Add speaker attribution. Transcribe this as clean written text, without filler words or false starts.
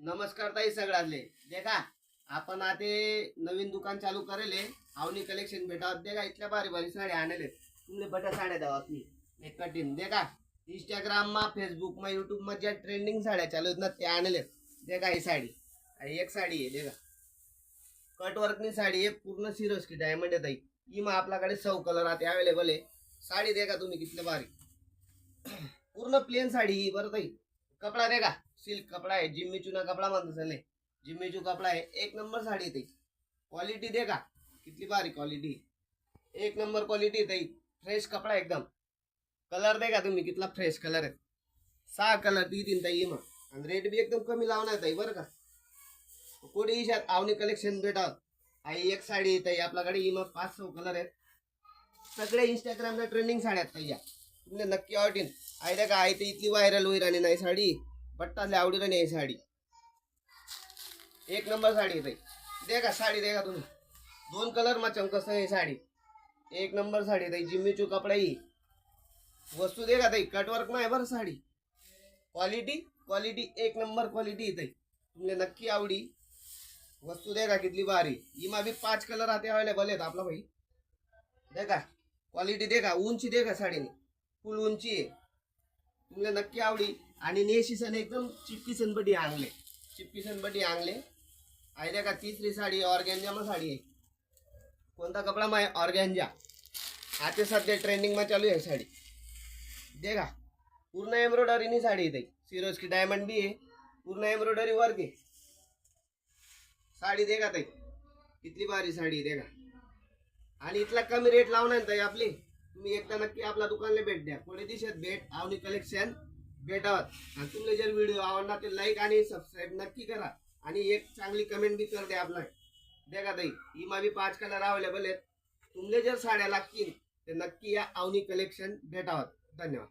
Speaker 1: नमस्कार ताई सगळ्याले देखा आपण आता नवीन दुकान चालू करेले आवनी कलेक्शन भेटावत देखा इतल्या भारी भारी साड्या आणले तुमले बटा साड्या द्यावा आपली एक कटिंग देखा इंस्टाग्राम मा फेसबुक मा यूट्यूब मा ज्या ट्रेंडिंग साड्या चालू आहेत ना ते आणले देखा ही साडी आणि एक साडी आहे देखा कट वर्कनी साडी आहे पूर्ण सिरोस्की डायमंड आहे ताई ही मा आपल्याकडे 100 कलर आता अवेलेबल आहे साडी देखा तुम्ही कितले भारी पूर्ण प्लेन साडी ही बरं ताई कपड़ा देखा सिल्क कपड़ा है जिम्मी चूना कपड़ा मान चले जिम्मी चू कपड़ा है एक नंबर साड़ी थी क्वालिटी देखा कितनी बारी क्वालिटी एक नंबर क्वालिटी थी फ्रेश कपड़ा एकदम कलर देखा तुम्ही कितना फ्रेश कलर है 6 कलर ती तीन ताई मग आणि रेट भी एकदम कमी लावणार ताई बरं का कोणी इशात आवनी कलेक्शन भेटा आई एक साडी ताई आपल्याकडे ही मग 500 कलर आहेत सगळे इंस्टाग्रामला ट्रेंडिंग साड्या आहेत ताई तुमने नक्की आवडीन आई देखा आई ते इतली व्हायरल होईल आणि नाही साडी बट्टाले आवडी नाही ही साडी एक नंबर साडी ताई देखा साडी देखा तुम्ही 2 कलर मा चमकस है साड़ी एक नंबर साड़ी ताई जिम्मी चू कपड़ा ही वस्तू देखा ताई कटवर्क में है बर साड़ी क्वालिटी क्वालिटी एक नंबर क्वालिटी ताई तुमने नक्की आवडी वस्तू देखा कितली भारी इमा भी 5 कलर आते अवेलेबल आहेत आपला भाई देखा क्वालिटी देखा उंची देखा साडीने फुल उंची आहे तुमने नक्की आवडी आणि नेशी सन एकदम चिपकी सनबडी आंगले चिपकी सनबडी आंगले आई देखा तीसरी साड़ी ऑर्गेंजा में साड़ी है कोणता कपड़ा में ऑर्गेंजा आते सध्या ट्रेंडिंग में चालू है साड़ी देखा पूर्ण एम्ब्रॉयडरी नी साड़ी है सिरोज की डायमंड भी है पूर्ण एम्ब्रॉयडरी वर्क है साड़ी देखा ताई कितली भारी साड़ी देखा आणि इतला कमी रेट लावणार ताई आपली तुम्ही एकदा नक्की आपल्या दुकानला भेट द्या कोणी दिवसात भेट आवनी कलेक्शन भेटावत आणि तुम्हाला जर व्हिडिओ आवडला तर लाईक आणि सबस्क्राईब नक्की करा आणि एक चांगली कमेंट भी कर द्या आपला देखा ताई ही मा भी 5 कलर अवेलेबल आहेत तुमले जर साड्या लागतील तर नक्की या आवनी कलेक्शन भेटावत धन्यवाद।